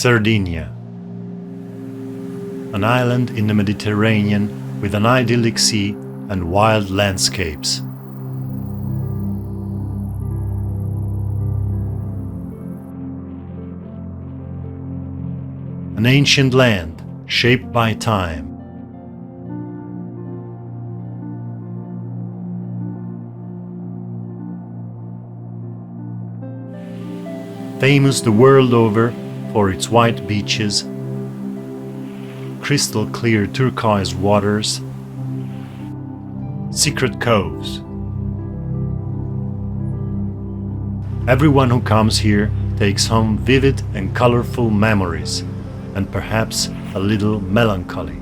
Sardinia, an island in the Mediterranean with an idyllic sea and wild landscapes. An ancient land shaped by time. Famous the world over for its white beaches, crystal clear turquoise waters, secret coves. Everyone who comes here takes home vivid and colorful memories, and perhaps a little melancholy.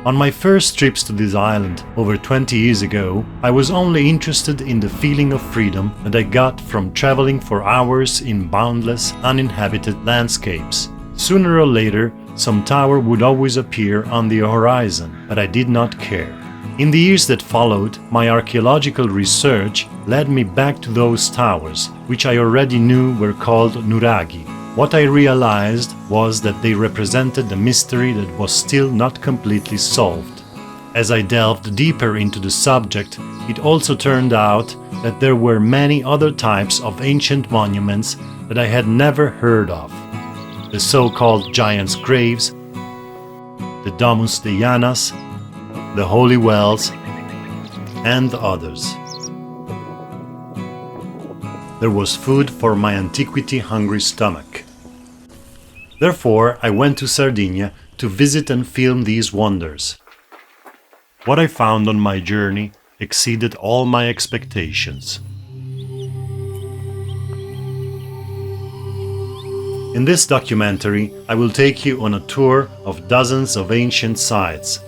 On my first trips to this island over 20 years ago, I was only interested in the feeling of freedom that I got from traveling for hours in boundless, uninhabited landscapes. Sooner or later, some tower would always appear on the horizon, but I did not care. In the years that followed, my archaeological research led me back to those towers, which I already knew were called nuragi. What I realized was that they represented a mystery that was still not completely solved. As I delved deeper into the subject, it also turned out that there were many other types of ancient monuments that I had never heard of. The so-called giants' graves, the domus de Janas, the holy wells, and others. There was food for my antiquity-hungry stomach. Therefore, I went to Sardinia to visit and film these wonders. What I found on my journey exceeded all my expectations. In this documentary, I will take you on a tour of dozens of ancient sites.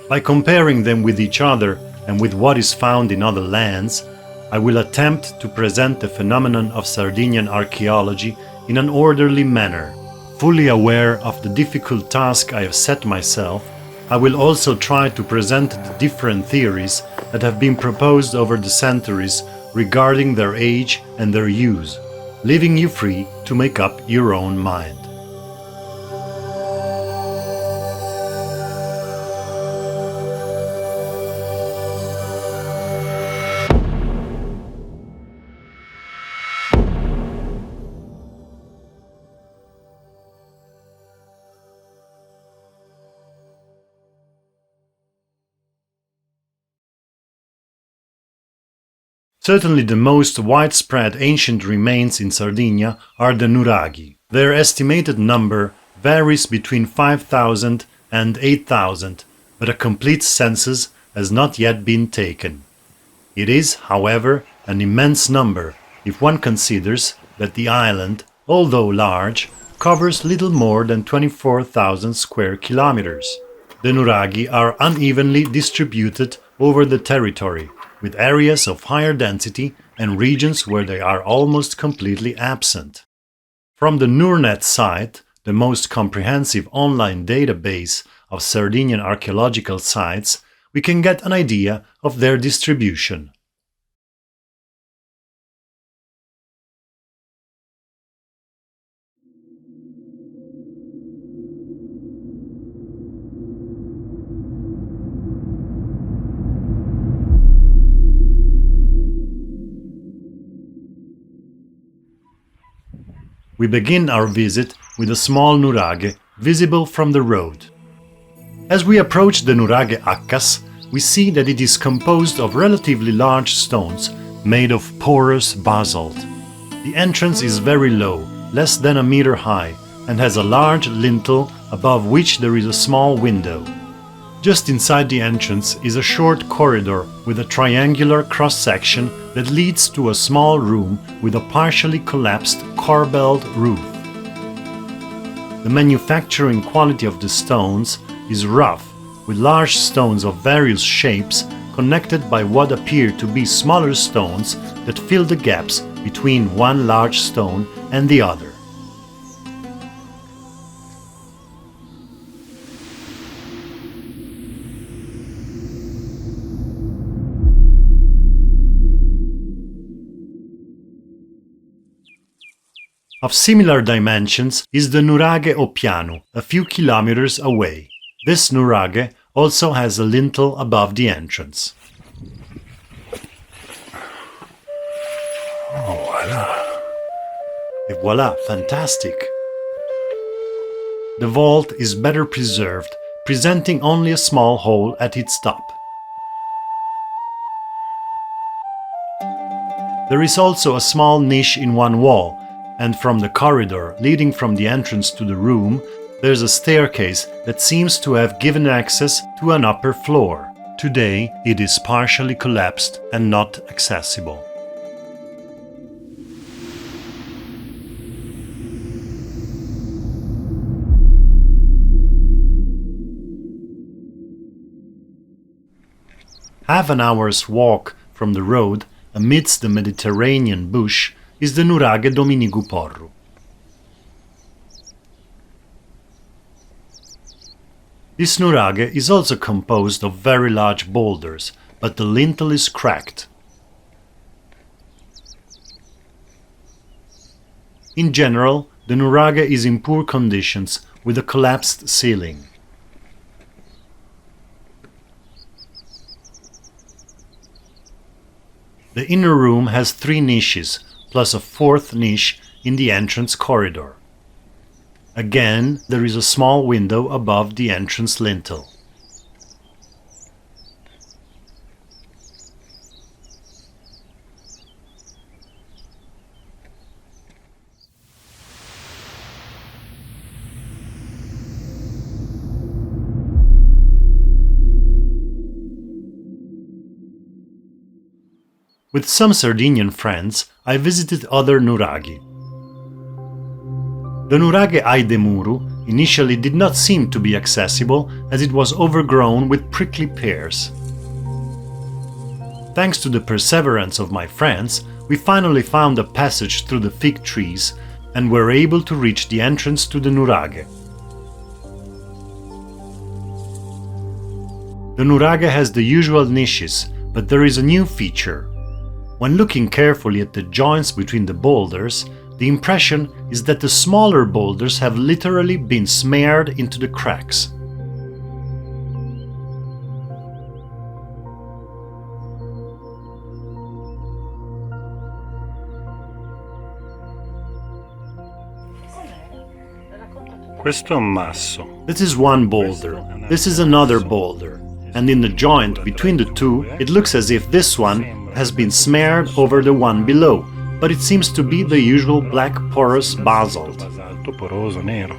By comparing them with each other and with what is found in other lands, I will attempt to present the phenomenon of Sardinian archaeology in an orderly manner. Fully aware of the difficult task I have set myself, I will also try to present the different theories that have been proposed over the centuries regarding their age and their use, leaving you free to make up your own mind. Certainly the most widespread ancient remains in Sardinia are the nuragi. Their estimated number varies between 5,000 and 8,000, but a complete census has not yet been taken. It is, however, an immense number if one considers that the island, although large, covers little more than 24,000 square kilometers. The nuragi are unevenly distributed over the territory, with areas of higher density and regions where they are almost completely absent. From the NurNet site, the most comprehensive online database of Sardinian archaeological sites, we can get an idea of their distribution. We begin our visit with a small nuraghe visible from the road. As we approach the nuraghe Akkas, we see that it is composed of relatively large stones made of porous basalt. The entrance is very low, less than a meter high, and has a large lintel above which there is a small window. Just inside the entrance is a short corridor with a triangular cross-section that leads to a small room with a partially collapsed corbelled roof. The manufacturing quality of the stones is rough, with large stones of various shapes connected by what appear to be smaller stones that fill the gaps between one large stone and the other. Of similar dimensions is the Nuraghe o Piano, a few kilometers away. This nuraghe also has a lintel above the entrance. Oh, voilà. Et voilà, fantastic! The vault is better preserved, presenting only a small hole at its top. There is also a small niche in one wall, and from the corridor leading from the entrance to the room, there's a staircase that seems to have given access to an upper floor. Today, it is partially collapsed and not accessible. Half an hour's walk from the road, amidst the Mediterranean bush, is the Nuraghe Dominigu Porru. This nuraghe is also composed of very large boulders, but the lintel is cracked. In general, the nuraghe is in poor conditions with a collapsed ceiling. The inner room has 3 niches, plus a 4th niche in the entrance corridor. Again, there is a small window above the entrance lintel. With some Sardinian friends, I visited other nuraghi. The Nuraghe ai de Muru initially did not seem to be accessible as it was overgrown with prickly pears. Thanks to the perseverance of my friends, we finally found a passage through the fig trees and were able to reach the entrance to the Nuraghe. The Nuraghe has the usual niches, but there is a new feature. When looking carefully at the joints between the boulders, the impression is that the smaller boulders have literally been smeared into the cracks. Questo è un masso. This is one boulder, this is another boulder, and in the joint between the two, it looks as if this one has been smeared over the one below, but it seems to be the usual black porous basalt. Basalto poroso nero.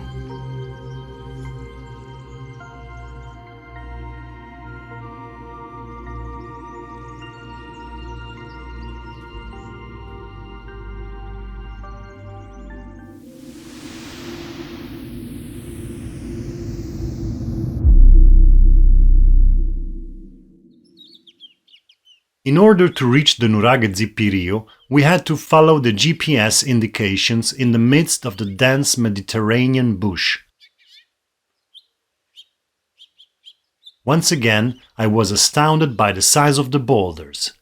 In order to reach the Nuraghe Zipirio, we had to follow the GPS indications in the midst of the dense Mediterranean bush. Once again, I was astounded by the size of the boulders.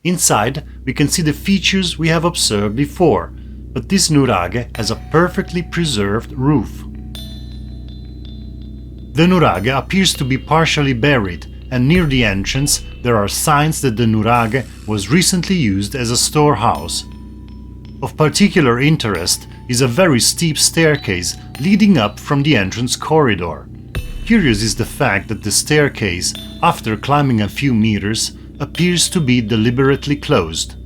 Inside, we can see the features we have observed before, but this nuraghe has a perfectly preserved roof. The nuraghe appears to be partially buried, and near the entrance there are signs that the nuraghe was recently used as a storehouse. Of particular interest is a very steep staircase leading up from the entrance corridor. Curious is the fact that the staircase, after climbing a few meters, appears to be deliberately closed.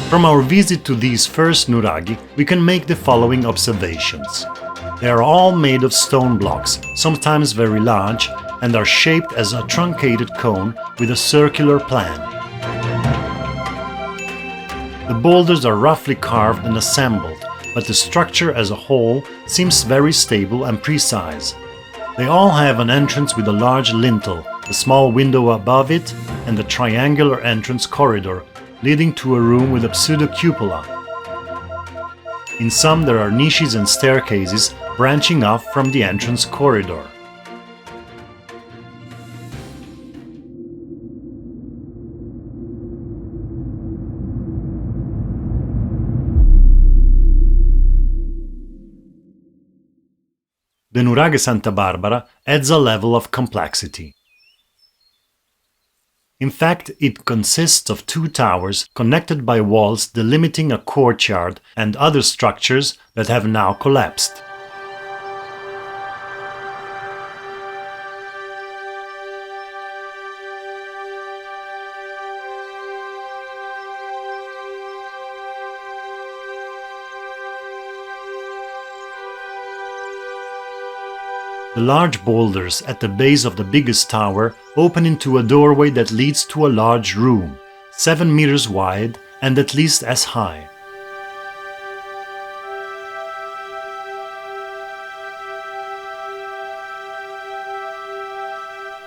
From our visit to these first nuraghi, we can make the following observations. They are all made of stone blocks, sometimes very large, and are shaped as a truncated cone with a circular plan. The boulders are roughly carved and assembled, but the structure as a whole seems very stable and precise. They all have an entrance with a large lintel, a small window above it, and a triangular entrance corridor leading to a room with a pseudo-cupola. In some there are niches and staircases branching off from the entrance corridor. The Nuraghe Santa Barbara adds a level of complexity. In fact, it consists of two towers connected by walls delimiting a courtyard and other structures that have now collapsed. The large boulders at the base of the biggest tower open into a doorway that leads to a large room, 7 meters wide and at least as high.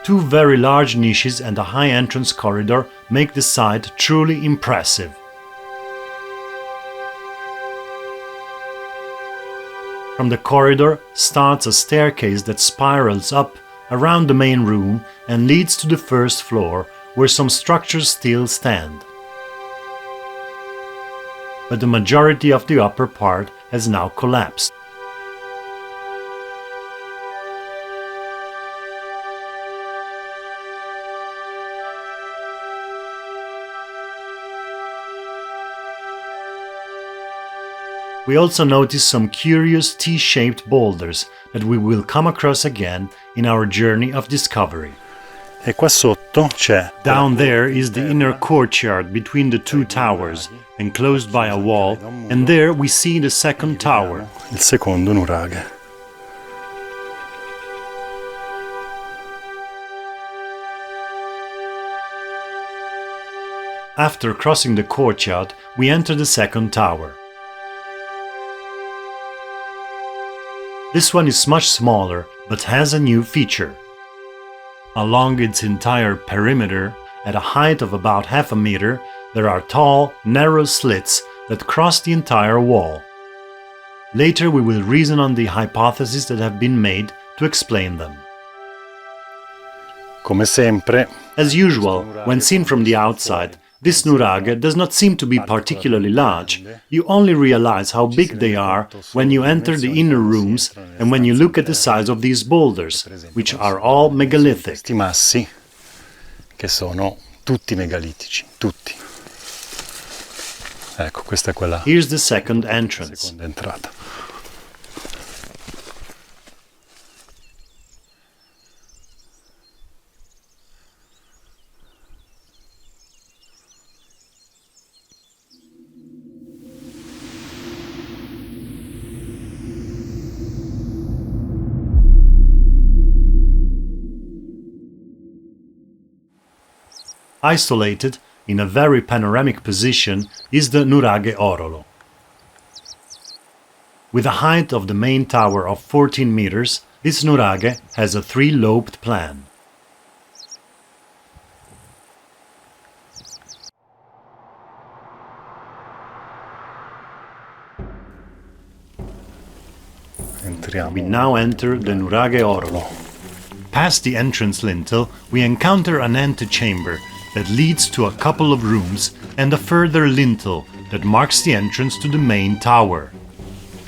Two very large niches and a high entrance corridor make the site truly impressive. From the corridor starts a staircase that spirals up around the main room and leads to the first floor, where some structures still stand. But the majority of the upper part has now collapsed. We also notice some curious T-shaped boulders that we will come across again in our journey of discovery. E qua sotto c'è. Down there is the inner courtyard between the two towers, enclosed by a wall, and there we see the second tower. Il secondo nuraghe. After crossing the courtyard, we enter the second tower. This one is much smaller, but has a new feature. Along its entire perimeter, at a height of about half a meter, there are tall, narrow slits that cross the entire wall. Later we will reason on the hypotheses that have been made to explain them. Come sempre. As usual, when seen from the outside, this nuraghe does not seem to be particularly large. You only realize how big they are when you enter the inner rooms and when you look at the size of these boulders, which are all megalithic. Questi massi che sono tutti megalitici, tutti. Ecco, questa è quella. Here's the second entrance. Seconda entrata. Isolated, in a very panoramic position, is the Nuraghe Orolo. With a height of the main tower of 14 meters, this nuraghe has a three-lobed plan. We now enter the Nuraghe Orolo. Past the entrance lintel, we encounter an antechamber that leads to a couple of rooms and a further lintel that marks the entrance to the main tower.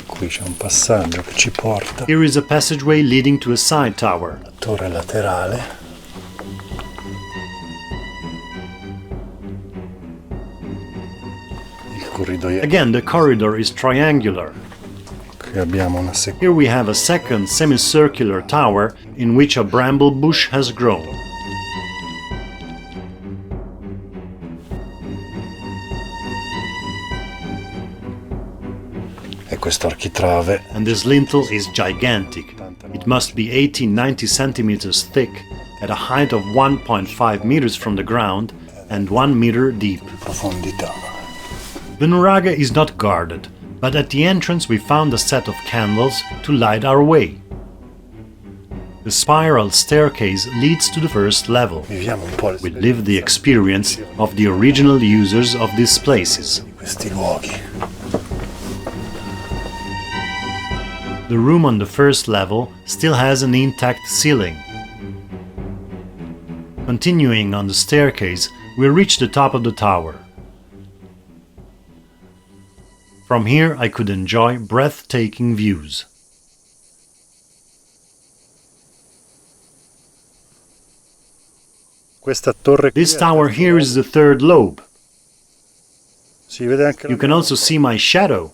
Qui c'è un passaggio che ci porta. Here is a passageway leading to a side tower. La torre laterale. Il corridoio. Again, the corridor is triangular. Qui abbiamo una seconda. Here we have a second semicircular tower in which a bramble bush has grown. Questo architrave. And this lintel is gigantic. It must be 80-90 centimeters thick, at a height of 1.5 meters from the ground and 1 meter deep. Profondità. The nuraghe is not guarded, but at the entrance we found a set of candles to light our way. The spiral staircase leads to the first level. Viviamo un po' We live the experience of the original users of these places. questi luoghi. The room on the first level still has an intact ceiling. Continuing on the staircase, we reach the top of the tower. From here I could enjoy breathtaking views. Questa torre qui This tower here is the third lobe. si vede anche la You can also see my shadow.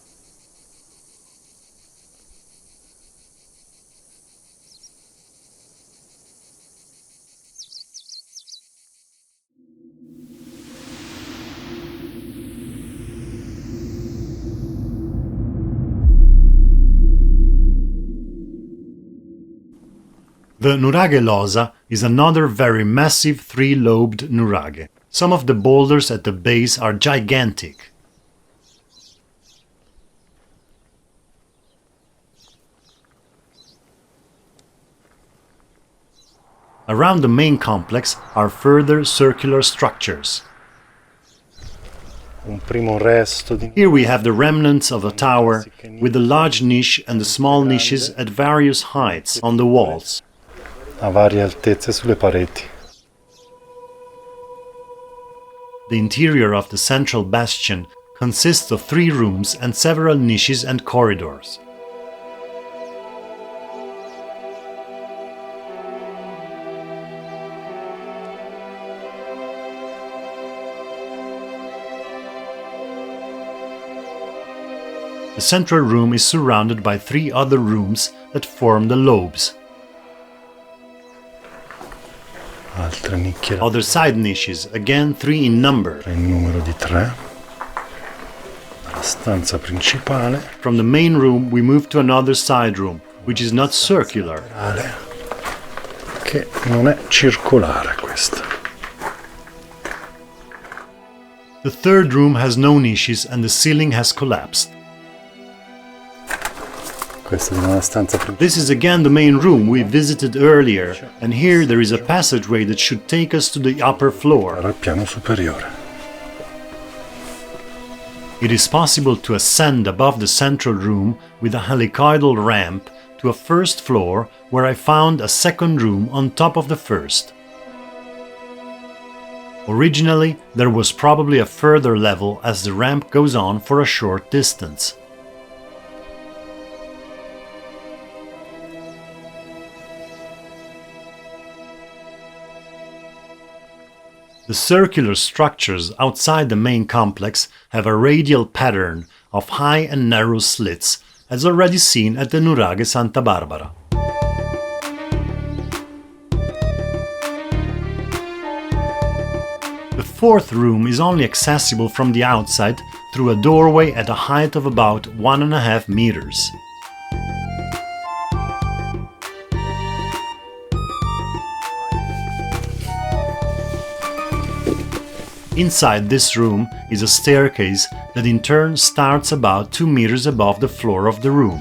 The Nuraghe Losa is another very massive three-lobed nuraghe. Some of the boulders at the base are gigantic. Around the main complex are further circular structures. un primo resto di Here we have the remnants of a tower with the large niche and the small niches at various heights on the walls. a varie altezze sulle pareti. The interior of the central bastion consists of 3 rooms and several niches and corridors. The central room is surrounded by 3 other rooms that form the lobes. Altre nicchie, Other side niches, again 3 in number. il numero di 3. La stanza principale, From the main room we move to another side room, which is not circular. che non è circolare questa. The third room has no niches and the ceiling has collapsed. Questa è una stanza principale. This is again the main room we visited earlier, and here there is a passageway that should take us to the upper floor. Al piano superiore. It is possible to ascend above the central room with a helicoidal ramp to a first floor where I found a second room on top of the first. Originally, there was probably a further level as the ramp goes on for a short distance. The circular structures outside the main complex have a radial pattern of high and narrow slits, as already seen at the Nuraghe Santa Barbara. The fourth room is only accessible from the outside through a doorway at a height of about 1.5 meters. Inside this room is a staircase that in turn starts about 2 meters above the floor of the room.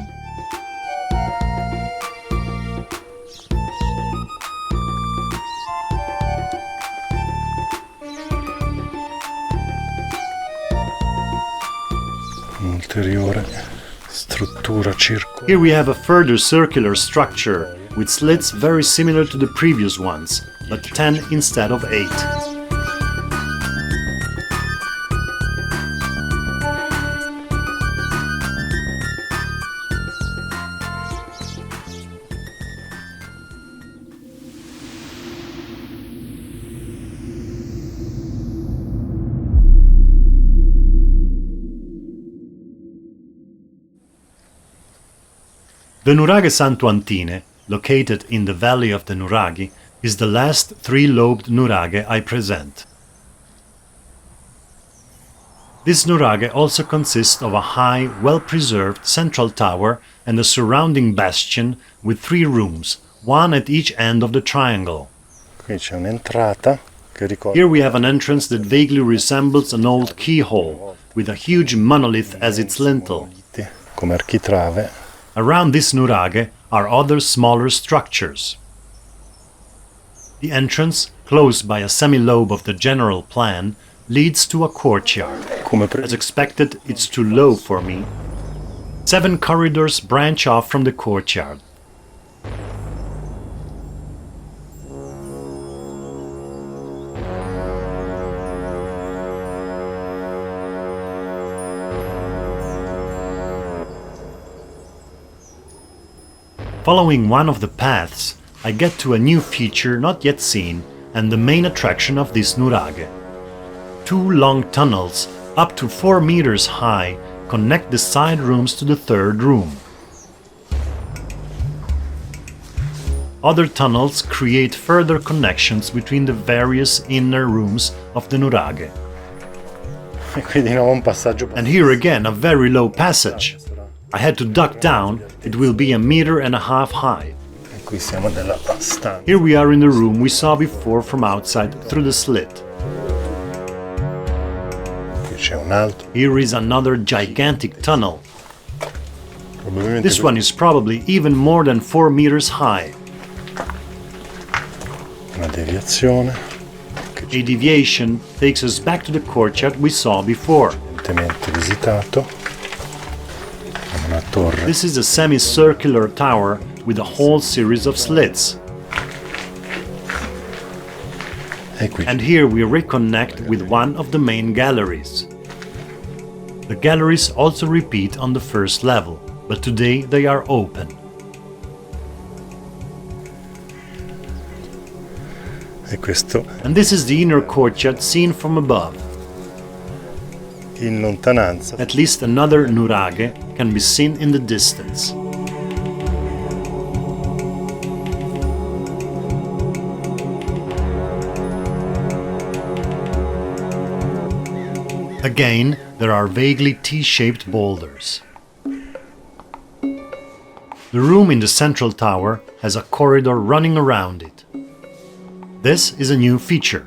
Un'ulteriore struttura circolare. Here we have a further circular structure with slits very similar to the previous ones, but 10 instead of 8. The Nuraghe Santo Antine, located in the valley of the Nuraghi, is the last 3-lobed nuraghe I present. This nuraghe also consists of a high, well-preserved central tower and a surrounding bastion with 3 rooms, one at each end of the triangle. Qui c'è un'entrata che ricorda Here we have an entrance that vaguely resembles an old keyhole, with a huge monolith as its lintel. come architrave. Around this nuraghe are other smaller structures. The entrance, closed by a semi-lobe of the general plan, leads to a courtyard. As expected, it's too low for me. 7 corridors branch off from the courtyard. Following one of the paths, I get to a new feature not yet seen and the main attraction of this nuraghe. 2 long tunnels, up to 4 meters high, connect the side rooms to the third room. Other tunnels create further connections between the various inner rooms of the nuraghe. And here again a very low passage. I had to duck down, it will be 1.5 meters high. Here we are in the room we saw before from outside through the slit. Here is another gigantic tunnel. This one is probably even more than 4 meters high. A deviation takes us back to the courtyard we saw before. This is a semicircular tower with a whole series of slits. And here we reconnect with one of the main galleries. The galleries also repeat on the first level, but today they are open. And this is the inner courtyard seen from above. At least another nuraghe can be seen in the distance. Again, there are vaguely T-shaped boulders. The room in the central tower has a corridor running around it. This is a new feature.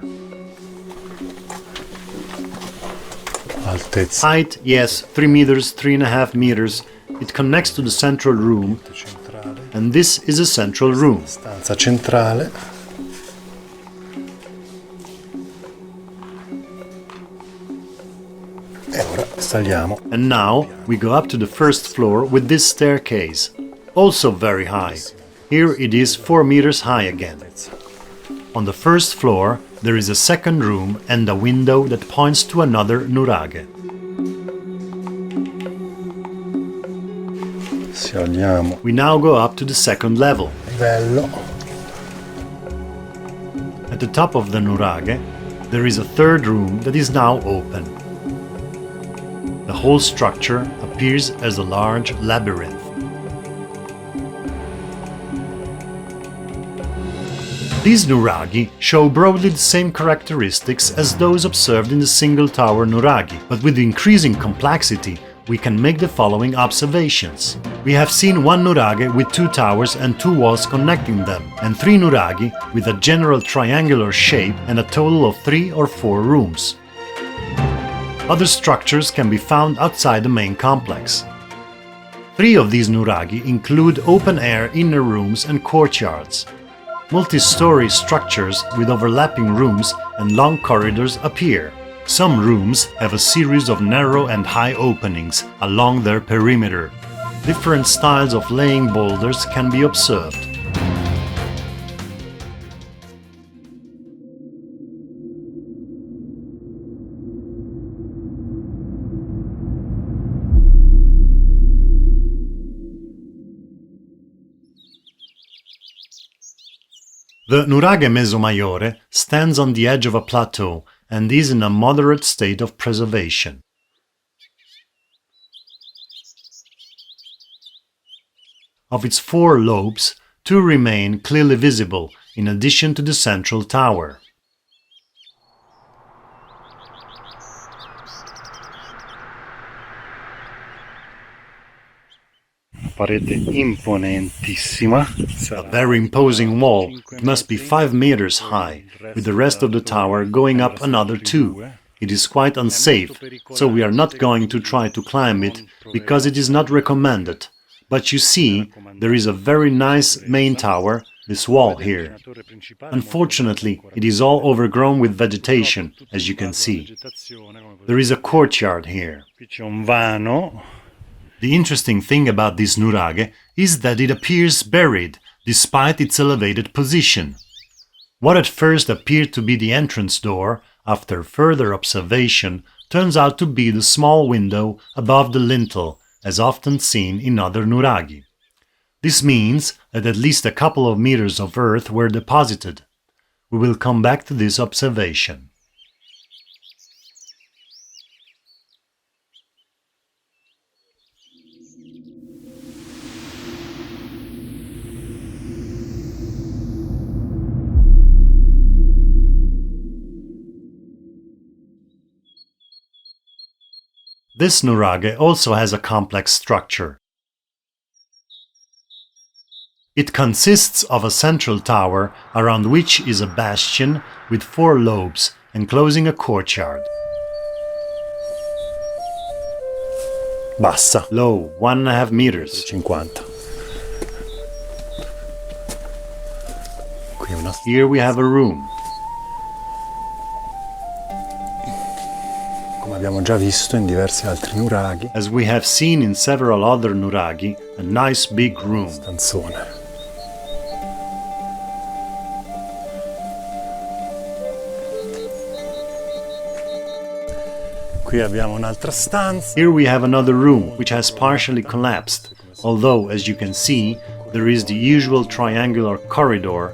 Height, yes, 3 meters, 3.5 meters. It connects to the central room, and this is a central room. And now we go up to the first floor with this staircase, also very high. Here it is 4 meters high again. On the first floor there is a second room and a window that points to another nuraghe. We now go up to the second level. At the top of the nuraghe there is a third room that is now open. The whole structure appears as a large labyrinth. These nuraghi show broadly the same characteristics as those observed in the single-tower nuraghi, but with increasing complexity we can make the following observations. We have seen one nuraghe with 2 towers and 2 walls connecting them, and 3 nuraghi with a general triangular shape and a total of 3 or 4 rooms. Other structures can be found outside the main complex. 3 of these nuraghi include open-air inner rooms and courtyards. Multi-story structures with overlapping rooms and long corridors appear. Some rooms have a series of narrow and high openings along their perimeter. Different styles of laying boulders can be observed. The Nuraghe Mesomaiore stands on the edge of a plateau and is in a moderate state of preservation. Of its 4 lobes, 2 remain clearly visible, in addition to the central tower. A very imposing wall. It must be 5 meters high, with the rest of the tower going up another 2. It is quite unsafe, so we are not going to try to climb it, because it is not recommended. But you see, there is a very nice main tower, this wall here. Unfortunately, it is all overgrown with vegetation, as you can see. There is a courtyard here. The interesting thing about this nuraghe is that it appears buried, despite its elevated position. What at first appeared to be the entrance door, after further observation, turns out to be the small window above the lintel, as often seen in other nuraghi. This means that at least a couple of meters of earth were deposited. We will come back to this observation. This nuraghe also has a complex structure. It consists of a central tower around which is a bastion with 4 lobes enclosing a courtyard. Bassa. Low, 1.5 meters. 50. Qui una... Here we have a room. Come abbiamo già visto in diversi altri nuraghi. As we have seen in several other nuraghi, a nice big room. Stanzone. Qui abbiamo un'altra stanza. Here we have another room, which has partially collapsed, although, as you can see, there is the usual triangular corridor.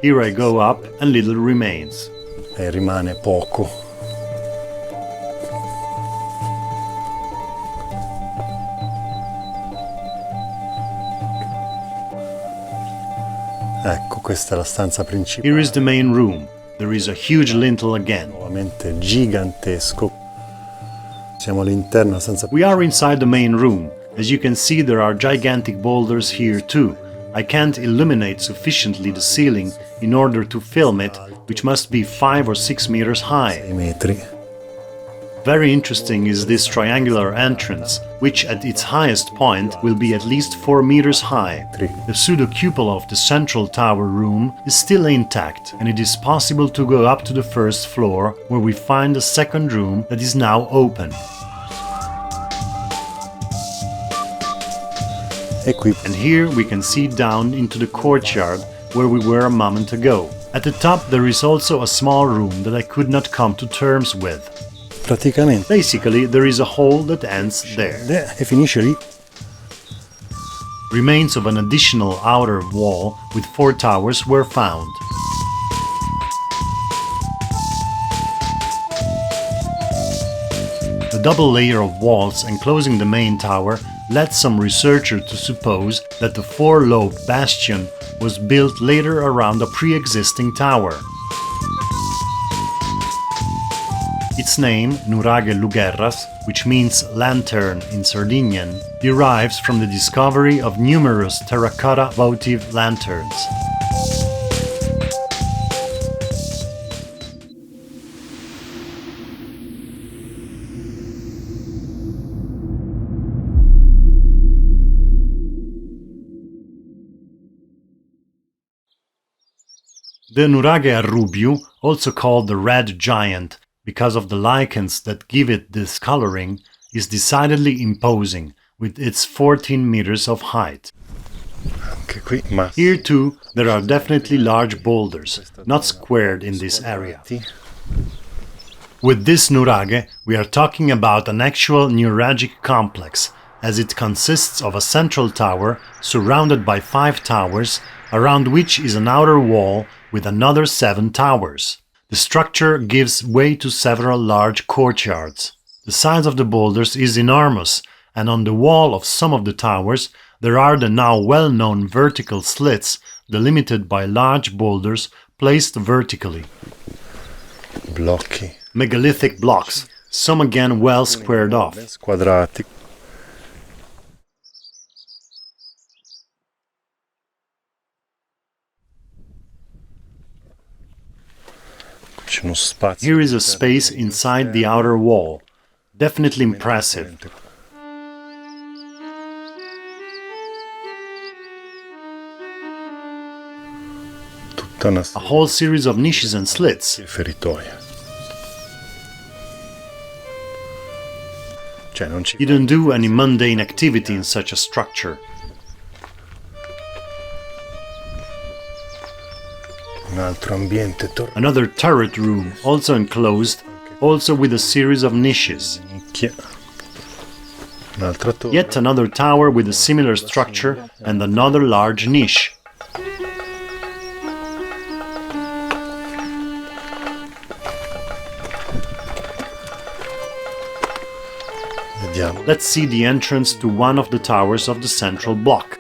Here I go up and little remains. E rimane poco. Ecco, questa è la stanza principale. Here is the main room. There is a huge lintel again. Nuovamente gigantesco. Siamo all'interno senza... We are inside the main room. As you can see, there are gigantic boulders here too. I can't illuminate sufficiently the ceiling in order to film it, which must be 5 or 6 meters high. 6 metri. Very interesting is this triangular entrance, which at its highest point will be at least 4 meters high. The pseudo-cupola of the central tower room is still intact, and it is possible to go up to the first floor, where we find a second room that is now open. And here we can see down into the courtyard where we were a moment ago. At the top there is also a small room that I could not come to terms with. Praticamente. Basically, there is a hole that ends there. E finisce lì. Remains of an additional outer wall with 4 towers were found. The double layer of walls enclosing the main tower led some researchers to suppose that the 4-lobed bastion was built later around a pre-existing tower. Its name, Nuraghe Lugerras, which means lantern in Sardinian, derives from the discovery of numerous terracotta votive lanterns. The Nuraghe Arrubiu, also called the Red Giant, because of the lichens that give it this coloring, is decidedly imposing, with its 14 meters of height. Here too, there are definitely large boulders, not squared in this area. With this nuraghe, we are talking about an actual nuragic complex, as it consists of a central tower surrounded by 5 towers, around which is an outer wall with another 7 towers. The structure gives way to several large courtyards. The size of the boulders is enormous, and on the wall of some of the towers there are the now well-known vertical slits delimited by large boulders placed vertically. Blocchi. Megalithic blocks, some again well squared off. Quadrati. Here is a space inside the outer wall, definitely impressive. tutta una a whole series of niches and slits. feritoia. Cioè non ci You don't do any mundane activity in such a structure. un altro ambiente Another turret room, also enclosed, also with a series of niches. tornicchia. Un'altra torre. Yet another tower with a similar structure and another large niche. Vediamo. Let's see the entrance to one of the towers of the central block.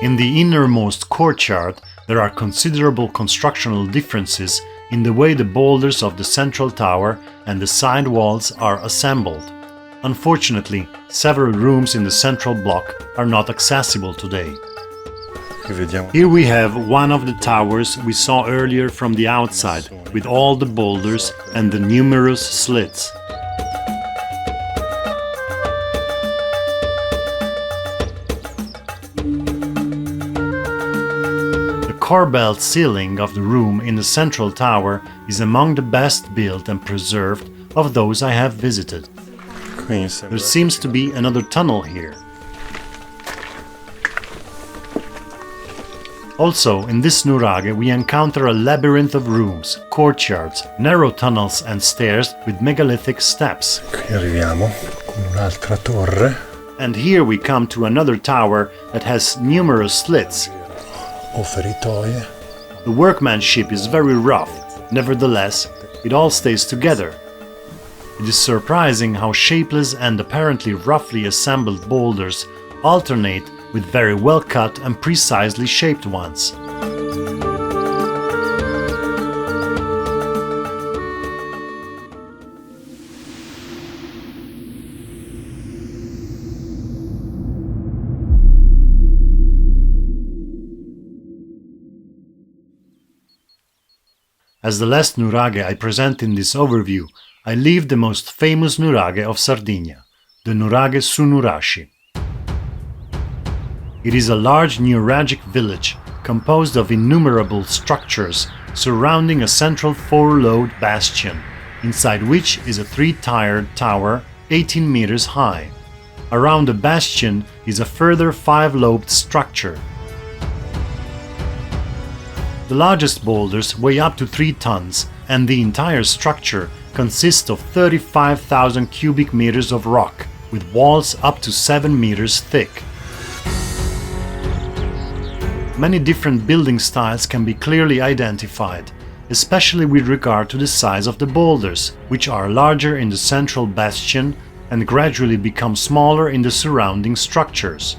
In the innermost courtyard, there are considerable constructional differences in the way the boulders of the central tower and the side walls are assembled. Unfortunately, several rooms in the central block are not accessible today. Qui vediamo. Here we have one of the towers we saw earlier from the outside, with all the boulders and the numerous slits. The corbelled ceiling of the room in the central tower is among the best built and preserved of those I have visited. Qui mi sembra. There seems to be another tunnel here. Also, in this nuraghe we encounter a labyrinth of rooms, courtyards, narrow tunnels and stairs with megalithic steps. Qui arriviamo con un'altra torre. And here we come to another tower that has numerous slits. O feritoie. The workmanship is very rough, nevertheless, it all stays together. It is surprising how shapeless and apparently roughly assembled boulders alternate with very well cut and precisely shaped ones. As the last nuraghe I present in this overview, I leave the most famous nuraghe of Sardinia, the Nuraghe Su Nuraxi. It is a large nuragic village composed of innumerable structures surrounding a central four-lobed bastion, inside which is a three-tiered tower 18 meters high. Around the bastion is a further five-lobed structure. The largest boulders weigh up to 3 tons, and the entire structure consists of 35,000 cubic meters of rock, with walls up to 7 meters thick. Many different building styles can be clearly identified, especially with regard to the size of the boulders, which are larger in the central bastion and gradually become smaller in the surrounding structures.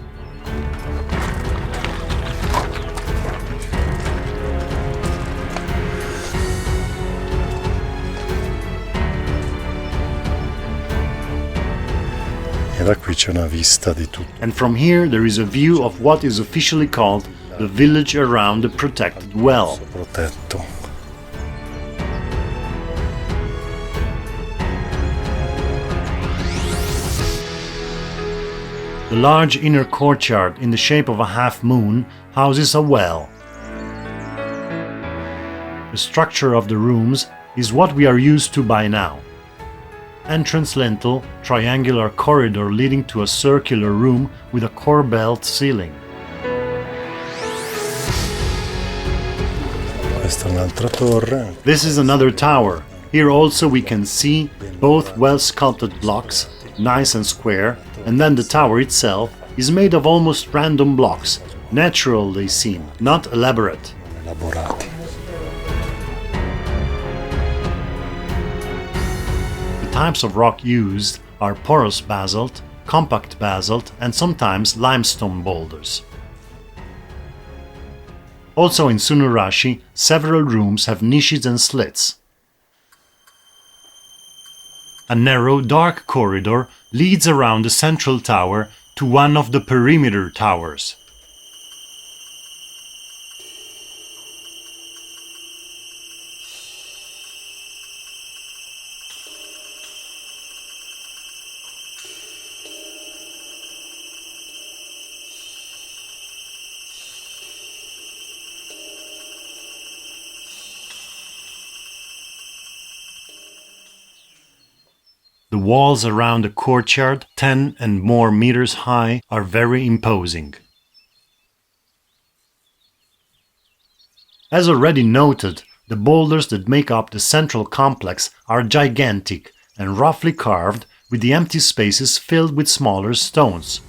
E da qui c'è una vista di tutto. And from here there is a view of what is officially called the village around the protected well. Protetto. The large inner courtyard in the shape of a half moon houses a well. The structure of the rooms is what we are used to by now. Entrance lintel, triangular corridor leading to a circular room with a corbelled ceiling. Questa è un'altra torre. This is another tower. Here also we can see both well-sculpted blocks, nice and square, and then the tower itself is made of almost random blocks. Natural they seem, not elaborate. Elaborati. The types of rock used are porous basalt, compact basalt, and sometimes limestone boulders. Also in Su Nuraxi, several rooms have niches and slits. A narrow, dark corridor leads around the central tower to one of the perimeter towers. The walls around the courtyard, 10 and more meters high, are very imposing. As already noted, the boulders that make up the central complex are gigantic and roughly carved, with the empty spaces filled with smaller stones.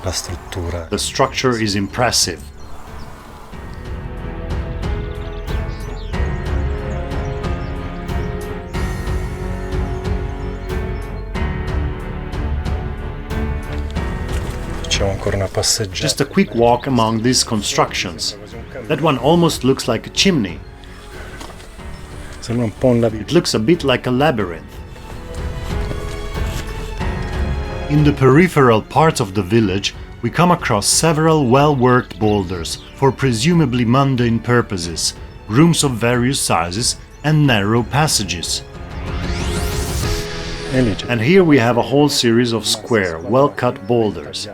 The structure is impressive. Just a quick walk among these constructions. That one almost looks like a chimney. It looks a bit like a labyrinth. In the peripheral parts of the village, we come across several well-worked boulders for presumably mundane purposes, rooms of various sizes, and narrow passages. And here we have a whole series of square, well-cut boulders.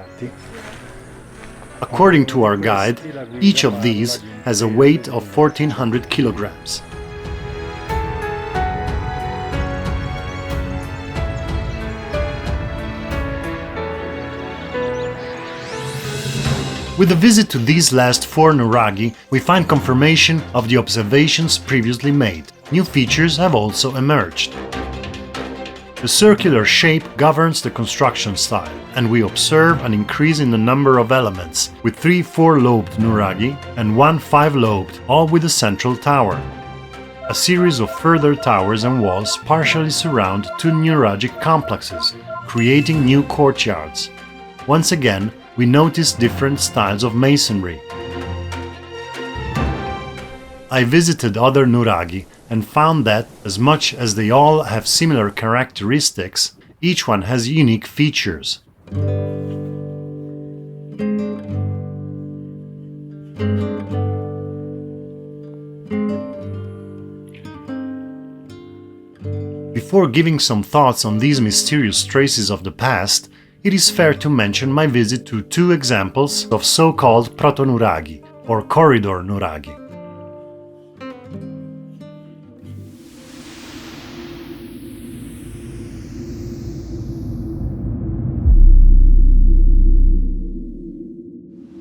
According to our guide, each of these has a weight of 1400 kilograms. With a visit to these last 4 nuragi, we find confirmation of the observations previously made. New features have also emerged. The circular shape governs the construction style, and we observe an increase in the number of elements, with 3 4-lobed nuragi and 1 5-lobed, all with a central tower. A series of further towers and walls partially surround 2 nuragic complexes, creating new courtyards. Once again, we notice different styles of masonry. I visited other nuragi and found that, as much as they all have similar characteristics, each one has unique features. Before giving some thoughts on these mysterious traces of the past, it is fair to mention my visit to 2 examples of so-called Protonuragi, or corridor nuragi.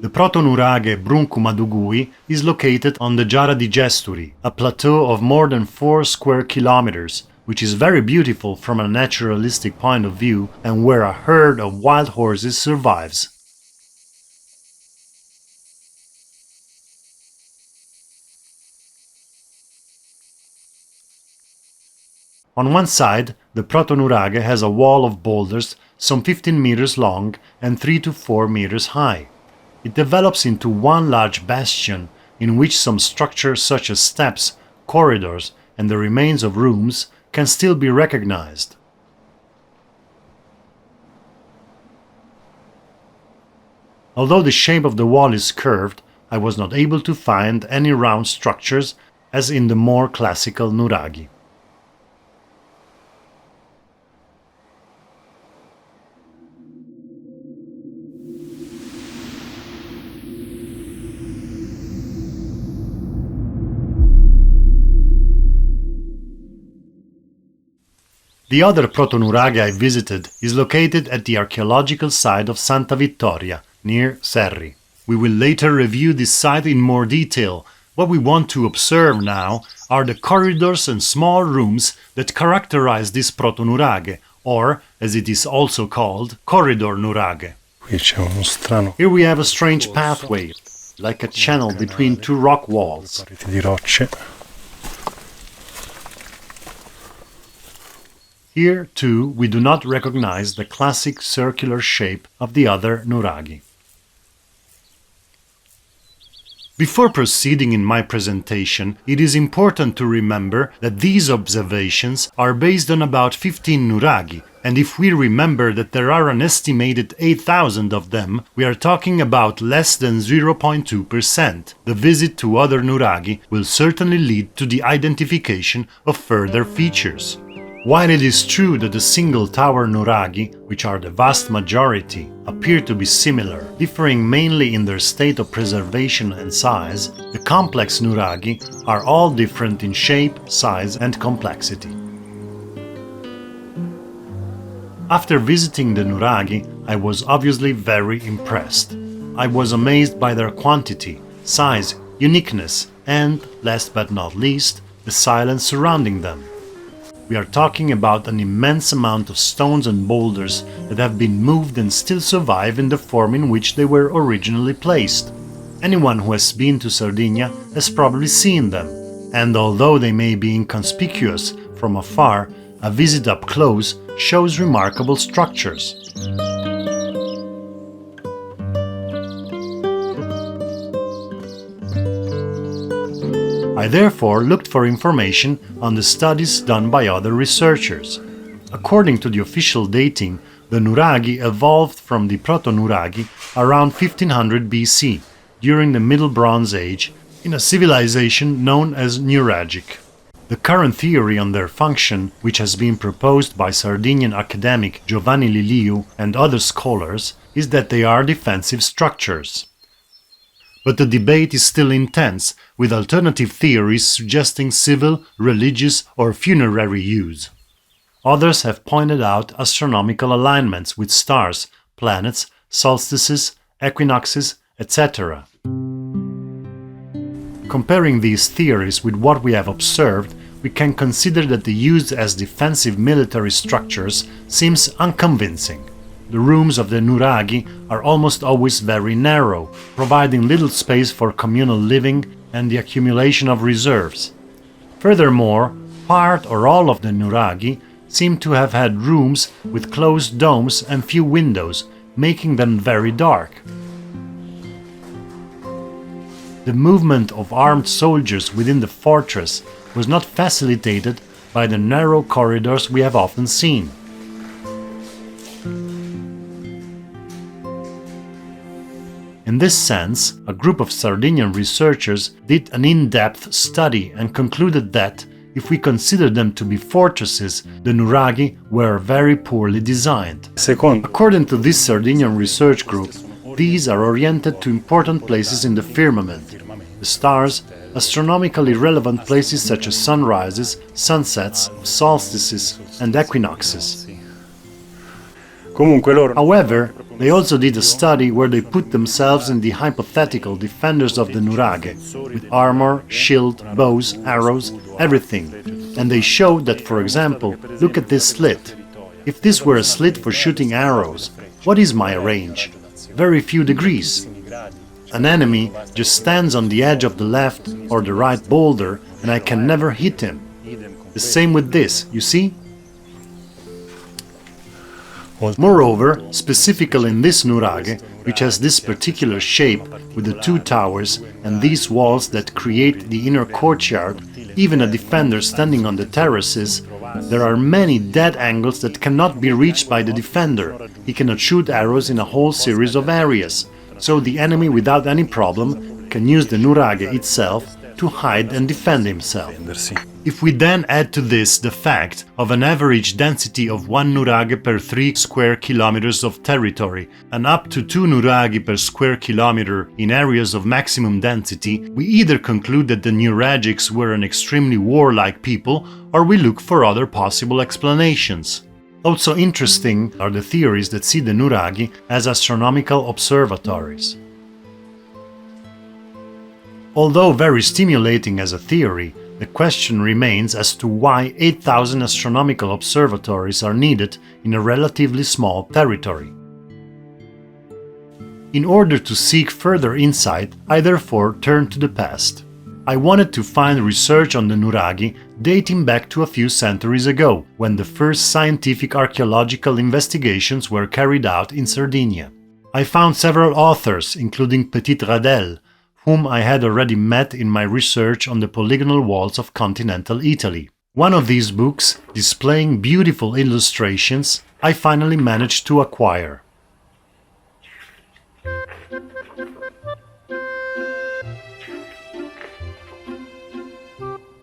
The Protonuraghe Bruncumadugui is located on the Giara di Gesturi, a plateau of more than 4 square kilometers, which is very beautiful from a naturalistic point of view and where a herd of wild horses survives. On one side, the Protonuraghe has a wall of boulders some 15 meters long and 3 to 4 meters high. It develops into one large bastion in which some structures such as steps, corridors, and the remains of rooms can still be recognized. Although the shape of the wall is curved, I was not able to find any round structures as in the more classical nuragi. The other Protonuraghe I visited is located at the archaeological site of Santa Vittoria, near Serri. We will later review this site in more detail. What we want to observe now are the corridors and small rooms that characterize this Protonuraghe, or, as it is also called, corridor nuraghe. Here we have a strange pathway, like a channel between 2 rock walls. Here, too, we do not recognize the classic circular shape of the other nuragi. Before proceeding in my presentation, it is important to remember that these observations are based on about 15 nuragi, and if we remember that there are an estimated 8,000 of them, we are talking about less than 0.2%. The visit to other nuragi will certainly lead to the identification of further features. While it is true that the single tower nuragi, which are the vast majority, appear to be similar, differing mainly in their state of preservation and size, the complex nuragi are all different in shape, size and complexity. After visiting the Nuraghi, I was obviously very impressed. I was amazed by their quantity, size, uniqueness, and, last but not least, the silence surrounding them. We are talking about an immense amount of stones and boulders that have been moved and still survive in the form in which they were originally placed. Anyone who has been to Sardinia has probably seen them, and although they may be inconspicuous from afar, a visit up close shows remarkable structures. I therefore looked for information on the studies done by other researchers. According to the official dating, the Nuraghi evolved from the Protonuragi around 1500 BC, during the Middle Bronze Age, in a civilization known as nuragic. The current theory on their function, which has been proposed by Sardinian academic Giovanni Liliu and other scholars, is that they are defensive structures. But the debate is still intense, with alternative theories suggesting civil, religious, or funerary use. Others have pointed out astronomical alignments with stars, planets, solstices, equinoxes, etc. Comparing these theories with what we have observed, we can consider that the use as defensive military structures seems unconvincing. The rooms of the nuragi are almost always very narrow, providing little space for communal living and the accumulation of reserves. Furthermore, part or all of the nuragi seem to have had rooms with closed domes and few windows, making them very dark. The movement of armed soldiers within the fortress was not facilitated by the narrow corridors we have often seen. In this sense, a group of Sardinian researchers did an in-depth study and concluded that, if we consider them to be fortresses, the nuragi were very poorly designed. According to this Sardinian research group, these are oriented to important places in the firmament, the stars, astronomically relevant places such as sunrises, sunsets, solstices, and equinoxes. However, they also did a study where they put themselves in the hypothetical defenders of the nuraghe, with armor, shield, bows, arrows, everything, and they showed that, for example, look at this slit. If this were a slit for shooting arrows, what is my range? Very few degrees. An enemy just stands on the edge of the left or the right boulder and I can never hit him. The same with this, you see? Moreover, specifically in this nuraghe, which has this particular shape with the two towers and these walls that create the inner courtyard, even a defender standing on the terraces, there are many dead angles that cannot be reached by the defender. He cannot shoot arrows in a whole series of areas, so the enemy without any problem can use the nuraghe itself to hide and defend himself. If we then add to this the fact of an average density of 1 nuraghe per 3 square kilometers of territory and up to 2 nuraghi per square kilometer in areas of maximum density, we either conclude that the nuragics were an extremely warlike people or we look for other possible explanations. Also interesting are the theories that see the nuraghi as astronomical observatories. Although very stimulating as a theory, the question remains as to why 8,000 astronomical observatories are needed in a relatively small territory. In order to seek further insight, I therefore turned to the past. I wanted to find research on the nuraghi dating back to a few centuries ago, when the first scientific archaeological investigations were carried out in Sardinia. I found several authors, including Petit Radel, whom I had already met in my research on the polygonal walls of continental Italy. One of these books, displaying beautiful illustrations, I finally managed to acquire.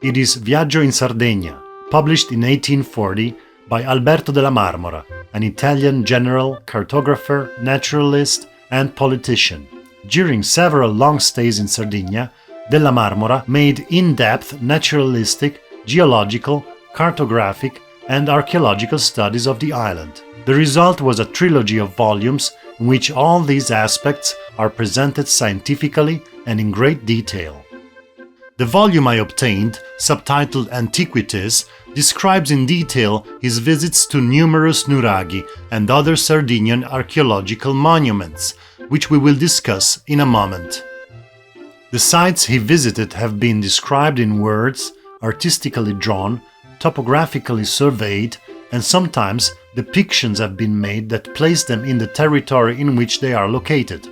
It is Viaggio in Sardegna, published in 1840 by Alberto della Marmora, an Italian general, cartographer, naturalist, and politician. During several long stays in Sardinia, della Marmora made in-depth naturalistic, geological, cartographic, and archaeological studies of the island. The result was a trilogy of volumes in which all these aspects are presented scientifically and in great detail. The volume I obtained, subtitled Antiquities, describes in detail his visits to numerous nuragi and other Sardinian archaeological monuments, which we will discuss in a moment. The sites he visited have been described in words, artistically drawn, topographically surveyed, and sometimes depictions have been made that place them in the territory in which they are located.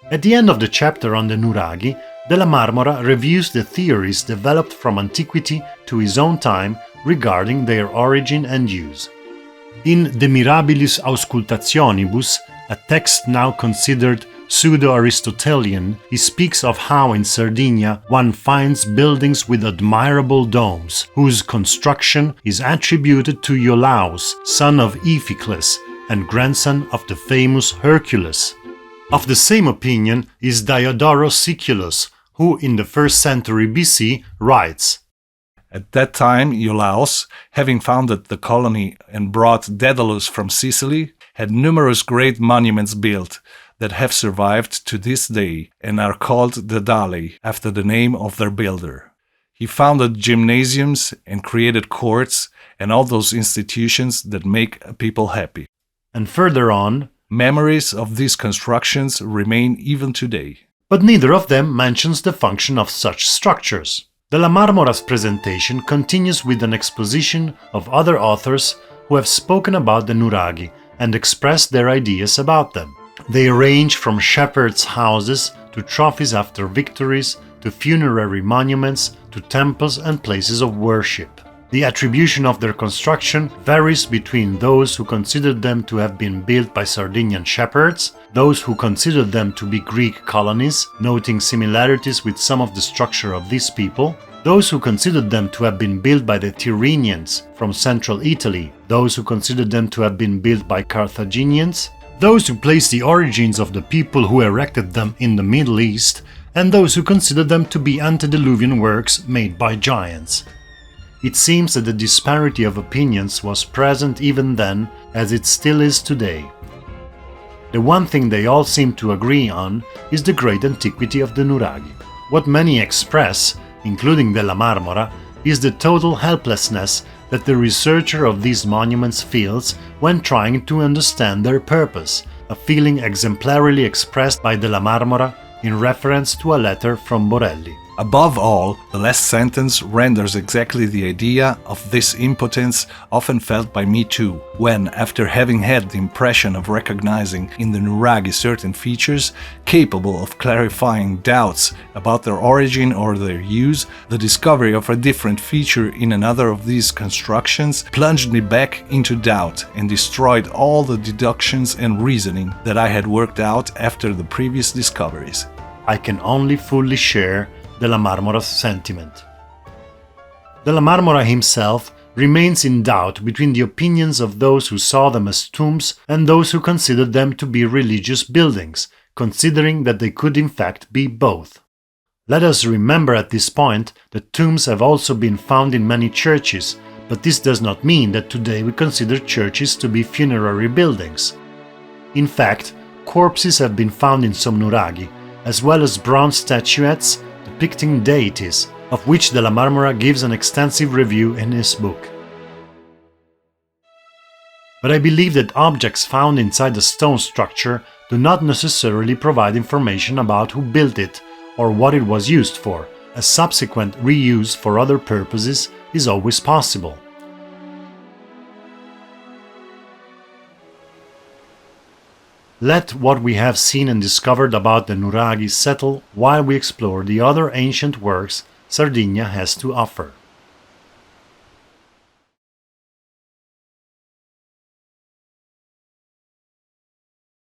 At the end of the chapter on the Nuraghi, Della Marmora reviews the theories developed from antiquity to his own time regarding their origin and use. In De Mirabilis Auscultationibus, a text now considered pseudo-Aristotelian, he speaks of how in Sardinia one finds buildings with admirable domes, whose construction is attributed to Iolaus, son of Iphicles and grandson of the famous Hercules. Of the same opinion is Diodorus Siculus, who in the 1st century BC writes, "At that time Iolaus, having founded the colony and brought Daedalus from Sicily, had numerous great monuments built, that have survived to this day and are called Daedali, after the name of their builder. He founded gymnasiums and created courts and all those institutions that make a people happy." And further on, "Memories of these constructions remain even today." But neither of them mentions the function of such structures. Della Marmora's presentation continues with an exposition of other authors who have spoken about the nuragi and expressed their ideas about them. They range from shepherds' houses to trophies after victories to funerary monuments to temples and places of worship. The attribution of their construction varies between those who considered them to have been built by Sardinian shepherds, those who considered them to be Greek colonies, noting similarities with some of the structure of these people, those who considered them to have been built by the Tyrrhenians from central Italy, those who considered them to have been built by Carthaginians, those who placed the origins of the people who erected them in the Middle East, and those who considered them to be antediluvian works made by giants. It seems that the disparity of opinions was present even then, as it still is today. The one thing they all seem to agree on is the great antiquity of the nuragi. What many express, including Della Marmora, is the total helplessness that the researcher of these monuments feels when trying to understand their purpose, a feeling exemplarily expressed by Della Marmora in reference to a letter from Borelli. Above all, the last sentence renders exactly the idea of this impotence often felt by me too, when, after having had the impression of recognizing in the nuragi certain features capable of clarifying doubts about their origin or their use, the discovery of a different feature in another of these constructions plunged me back into doubt and destroyed all the deductions and reasoning that I had worked out after the previous discoveries. I can only fully share Della Marmora's sentiment. Della Marmora himself remains in doubt between the opinions of those who saw them as tombs and those who considered them to be religious buildings, considering that they could in fact be both. Let us remember at this point that tombs have also been found in many churches, but this does not mean that today we consider churches to be funerary buildings. In fact, corpses have been found in some nuraghi, as well as bronze statuettes depicting deities, of which Della Marmora gives an extensive review in his book. But I believe that objects found inside a stone structure do not necessarily provide information about who built it or what it was used for. A subsequent reuse for other purposes is always possible. Let what we have seen and discovered about the nuragi settle while we explore the other ancient works Sardinia has to offer.